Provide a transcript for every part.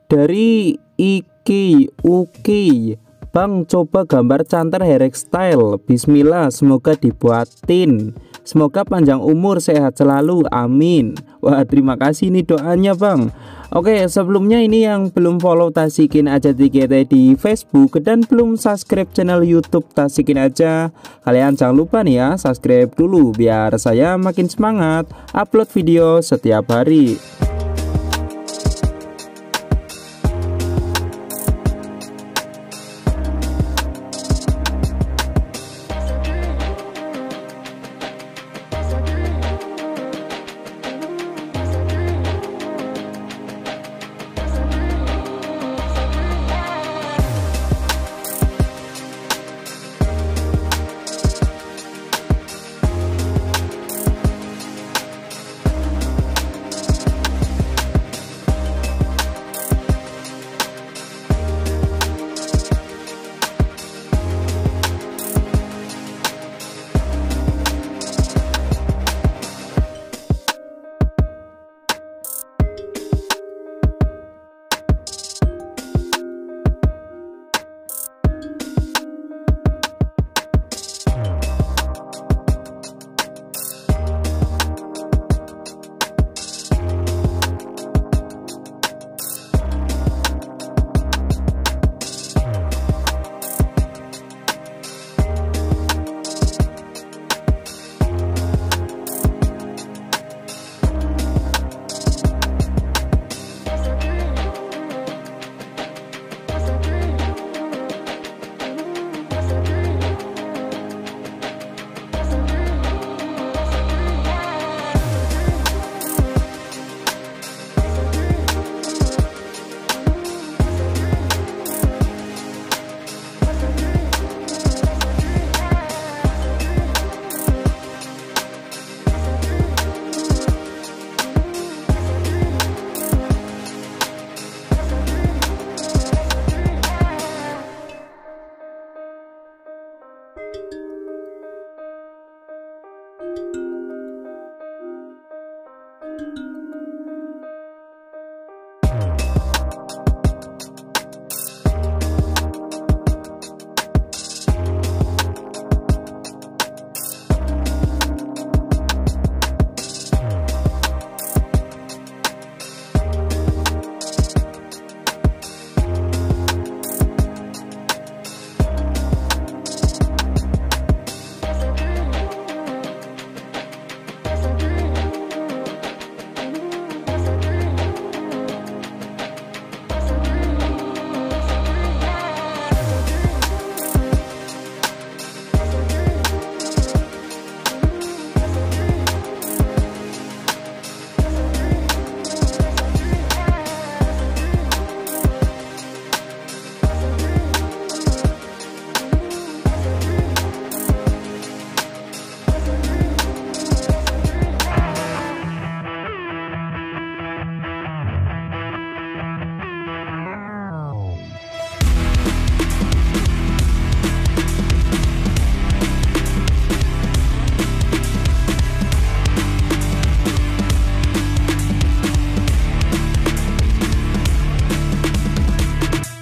Dari Iki Uki, Bang coba gambar canter hairstyle. Bismillah, semoga dibuatin. Semoga panjang umur, sehat selalu, amin. Wah, terima kasih nih doanya Bang. Oke, sebelumnya ini yang belum follow Tasikin Aja TGT di Facebook dan belum subscribe channel YouTube Tasikin Aja, kalian jangan lupa nih ya, subscribe dulu biar saya makin semangat upload video setiap hari.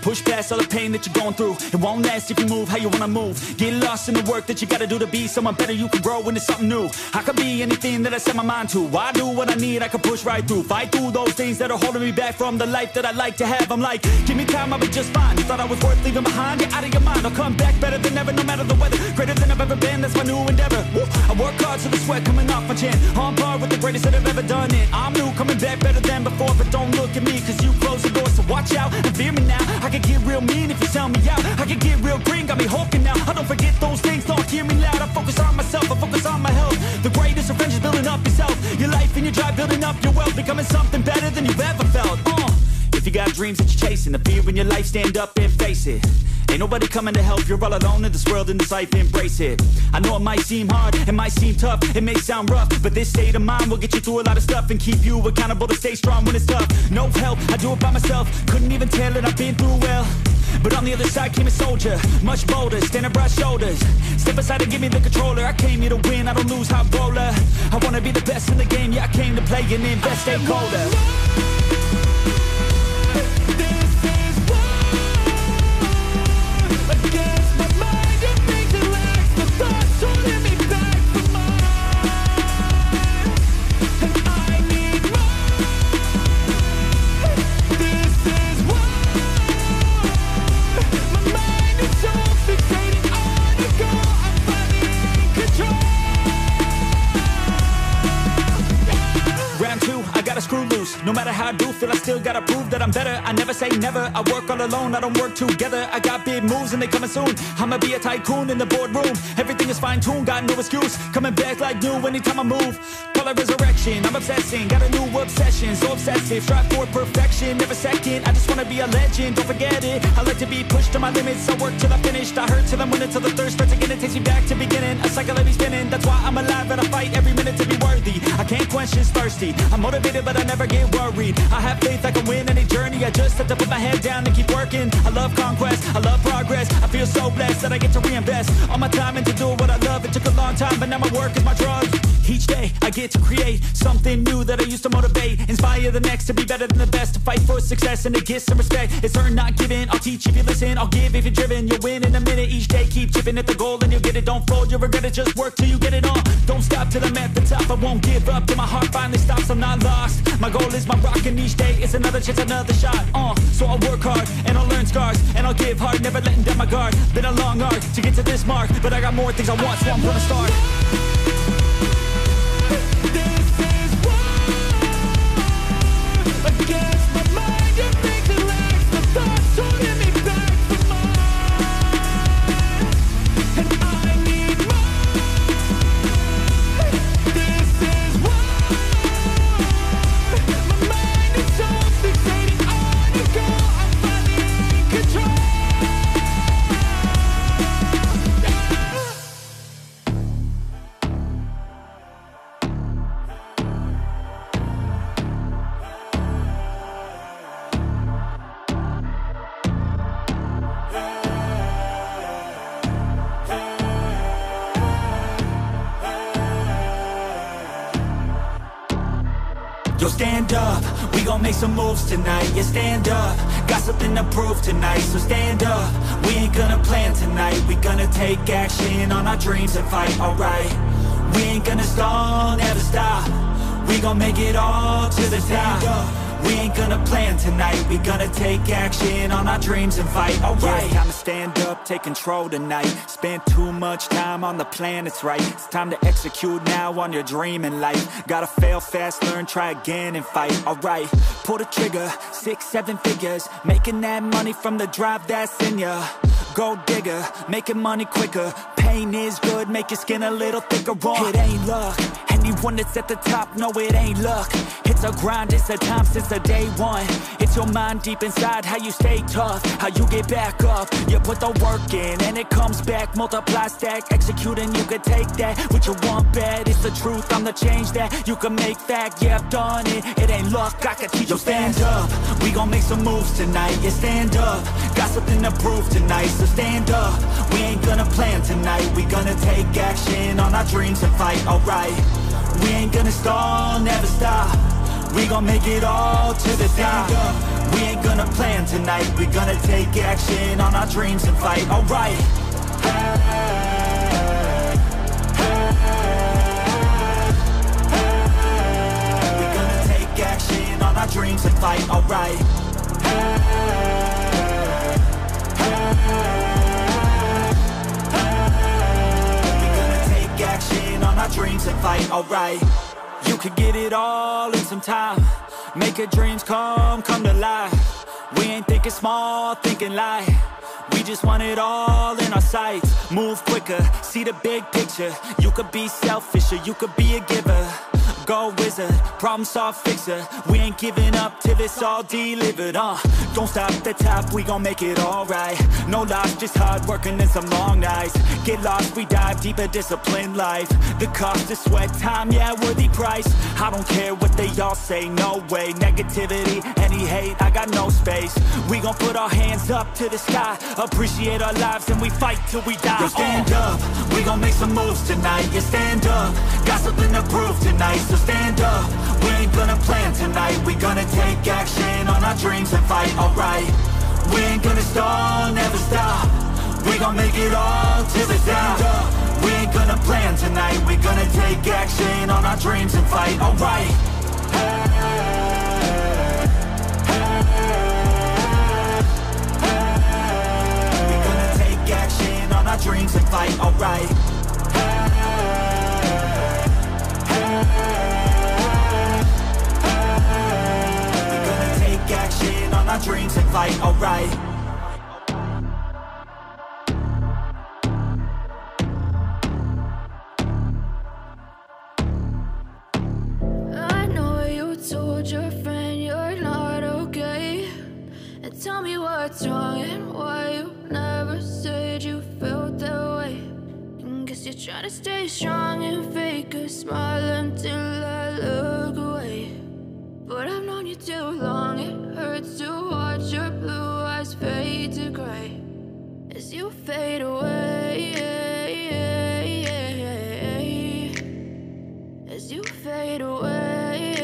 Push past all the pain that you're going through. It won't last if you move how you wanna move. Get lost in the work that you gotta do to be someone better. You can grow into something new. I could be anything that I set my mind to. I do what I need, I can push right through. Fight through those things that are holding me back from the life that I like to have. I'm like, give me time, I'll be just fine. You thought I was worth leaving behind? You're out of your mind. I'll come back better than ever, no matter the weather. Greater than I've ever been, that's my new endeavor. Woo. I work hard so the sweat coming off my chin. On par with the greatest that I've ever done it. I'm new, coming back better than before. But don't look at me, cause you close the door. So watch out and fear me now. I can get real mean if you sell me out. I can get real green, got me hulking now. I don't forget those things, don't hear me loud. I focus on myself, I focus on my health. The greatest revenge is building up yourself. Your life and your drive, building up your wealth. Becoming something better than you've ever felt. If you got dreams that you're chasing, the fear in your life, stand up and face it. Ain't nobody coming to help, you're all alone in this world, in this life, embrace it. I know it might seem hard, it might seem tough, it may sound rough, but this state of mind will get you through a lot of stuff and keep you accountable to stay strong when it's tough. No help, I do it by myself, couldn't even tell it, I've been through well. But on the other side came a soldier, much bolder, standing broad shoulders. Step aside and give me the controller, I came here to win, I don't lose, high roller. I wanna be the best in the game, yeah, I came to play and invest, stay colder. No matter how I do feel, I still gotta prove that I'm better. I never say never, I work all alone, I don't work together. I got big moves and they coming soon. I'ma be a tycoon in the boardroom. Everything is fine-tuned, got no excuse. Coming back like new anytime I move. Call it resurrection, I'm obsessing. Got a new obsession, so obsessive. Strive for perfection, never second. I just wanna be a legend, don't forget it. I like to be pushed to my limits, I work till I'm finished. I hurt till I'm winning, till the thirst starts again. It takes me back to beginning, a cycle let me spinning. That's why I'm alive and I fight every minute to be worthy. I can't quench this thirsty, I'm motivated but I never get worried. I have faith I can win any journey, I just have to put my head down and keep working. I love conquest, I love progress, I feel so blessed that I get to reinvest all my time into doing what I love. It took a long time but now my work is my drug. Each day I get to create something new that I used to motivate. Inspire the next to be better than the best, to fight for success and to get some respect. It's earned not given, I'll teach if you listen, I'll give if you're driven. You'll win in a minute, each day keep chipping at the goal and you'll get it. Don't fold, you'll regret it, just work till you get it on. Don't stop till I'm at the top, I won't give up till my heart finally stops. I'm not lost, my goal is my rock and each day it's another chance, another shot. So I'll work hard and I'll learn scars and I'll give hard, never letting down my guard. Been a long arc to get to this mark, but I got more things I want, so I'm gonna start. Yo, stand up, we gon' make some moves tonight. Yeah, stand up, got something to prove tonight. So stand up, we ain't gonna plan tonight. We gonna take action on our dreams and fight, alright. We ain't gonna stall, never stop. We gon' make it all to the top. We ain't gonna plan tonight. We gonna take action on our dreams and fight, alright. Yeah, I'ma stand up, take control tonight. Spent too much time on the plan, it's right. It's time to execute now on your dream in life. Gotta fail fast, learn, try again and fight, alright. Pull the trigger, 6-7 figures. Making that money from the drive that's in ya. Gold digger, making money quicker. Pain is good, make your skin a little thicker. It ain't luck, anyone that's at the top, no it ain't luck. It's a grind, it's a time since the day one. It's your mind deep inside, how you stay tough, how you get back up. You put the work in and it comes back. Multiply, stack, execute and you can take that. What you want bad, it's the truth, I'm the change that you can make fact. Yeah, I've done it, it ain't luck, I can teach you. Stand up, we gon' make some moves tonight. Yeah, stand up, got something to prove tonight. So stand up, we ain't gonna plan tonight. We gonna take action on our dreams and fight, alright. We ain't gonna stall, never stop. We gon' make it all to the top. We ain't gonna plan tonight. We gonna take action on our dreams and fight, alright. We gonna take action on our dreams and fight, alright. We gonna take action on our dreams and fight, alright. You could get it all in some time. Make your dreams come to life. We ain't thinking small, thinking light. We just want it all in our sights. Move quicker, see the big picture. You could be selfish or you could be a giver. Go wizard, problem solve fixer. We ain't giving up till it's all delivered, Don't stop at the top, we gon' make it alright. No lies, just hard working and some long nights. Get lost, we dive deeper, disciplined life. The cost of sweat, time, yeah, worthy price. I don't care what they all say, no way. Negativity, any hate, I got no space. We gon' put our hands up to the sky. Appreciate our lives and we fight till we die. Yo, stand up, we gon' make some moves tonight. Yeah, stand up, got something to prove tonight. So stand up, we ain't gonna plan tonight. We gonna take action on our dreams and fight, alright. We ain't gonna stall, never stop. We gon' make it all to the top. We ain't gonna plan tonight. We gonna take action on our dreams and fight, alright. We gonna take action on our dreams and fight, alright. my dreams and fight, alright. I know you told your friend you're not okay, and tell me what's wrong and why you never said you felt that way. And guess you're trying to stay strong and fake a smile until I look away. But I've known you too long, it hurts to watch your blue eyes fade to gray as you fade away, as you fade away.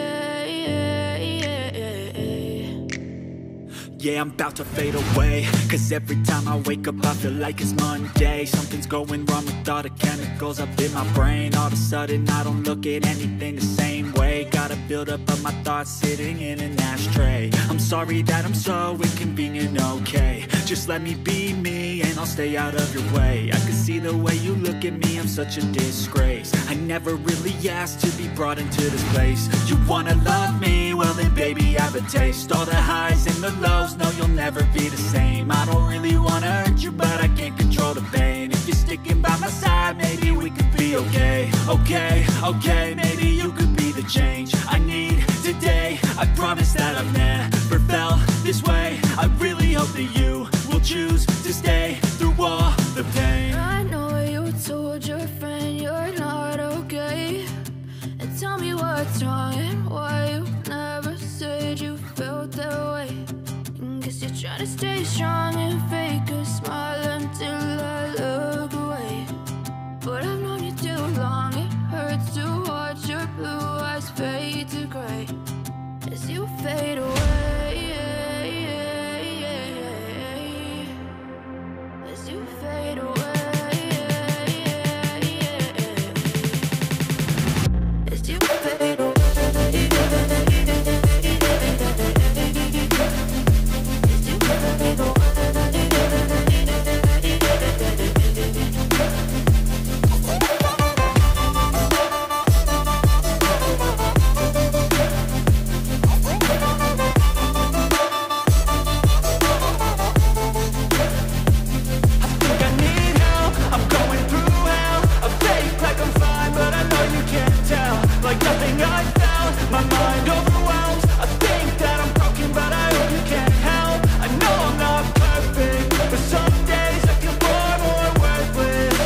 Yeah, I'm about to fade away, cause every time I wake up I feel like it's Monday. Something's going wrong with all the chemicals up in my brain. All of a sudden I don't look at anything the same way. Got a buildup of my thoughts sitting in an ashtray. I'm sorry that I'm so inconvenient, okay. Just let me be me and I'll stay out of your way. I can see the way you look at me, I'm such a disgrace. I never really asked to be brought into this place. You wanna love me? Well then baby I have a taste. All the highs and the lows, no you'll never be the same. I don't really wanna hurt you but I can't control the pain. If you're sticking by my side maybe we could be okay. Okay, maybe you could be the change I need today. I promise that I've never felt this way. I really hope that you will choose to stay through all the pain. I know you told your friend you're not okay, and tell me what's wrong and why you never said you felt that way. And guess you're trying to stay strong and fake a smile until I look away. But I've known you too long, it hurts to watch your blue eyes fade to gray as you fade away, as you fade away, as you fade away, as you fade away. Like nothing I found, my mind overwhelmed. I think that I'm broken, but I hope you can't help. I know I'm not perfect, but some days I feel far more worthless.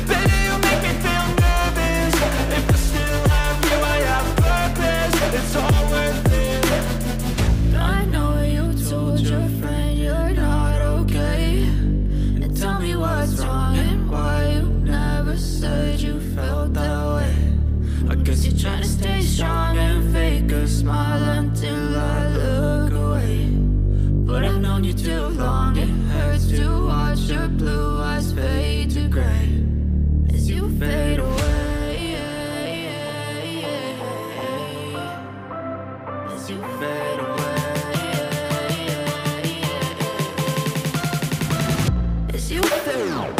Baby, you make me feel nervous. If I still have you, I have purpose. It's all worth it. I know you told your friend you're not okay, and tell me what's wrong and why you never said you felt that way. I guess you're trying to stay strong and fake a smile until I look away. But I've known you too long, it hurts to watch your blue eyes fade to gray as you fade away, as you fade away, as you fade away.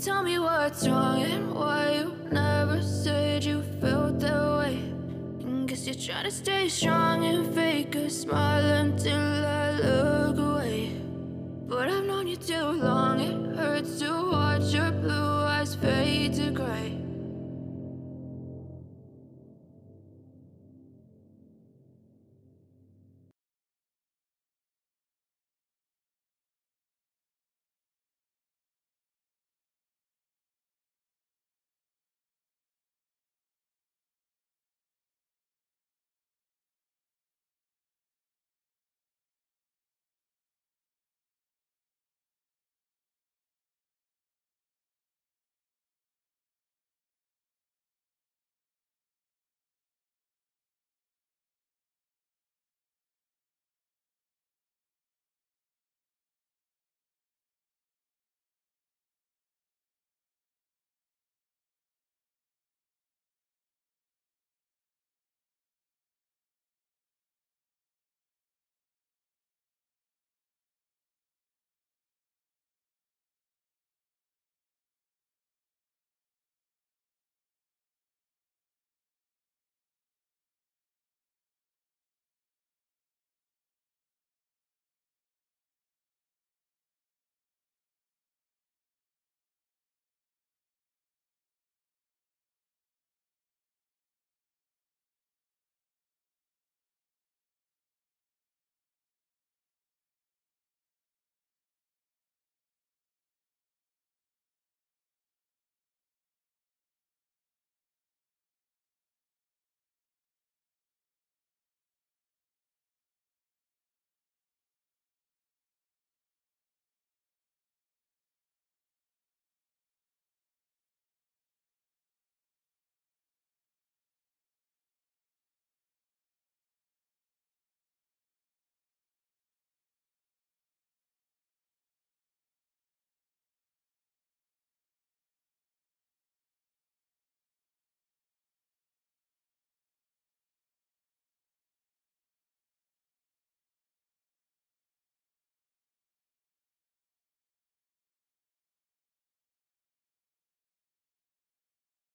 Tell me what's wrong and why you never said you felt that way. And guess you're trying to stay strong and fake a smile until I look away.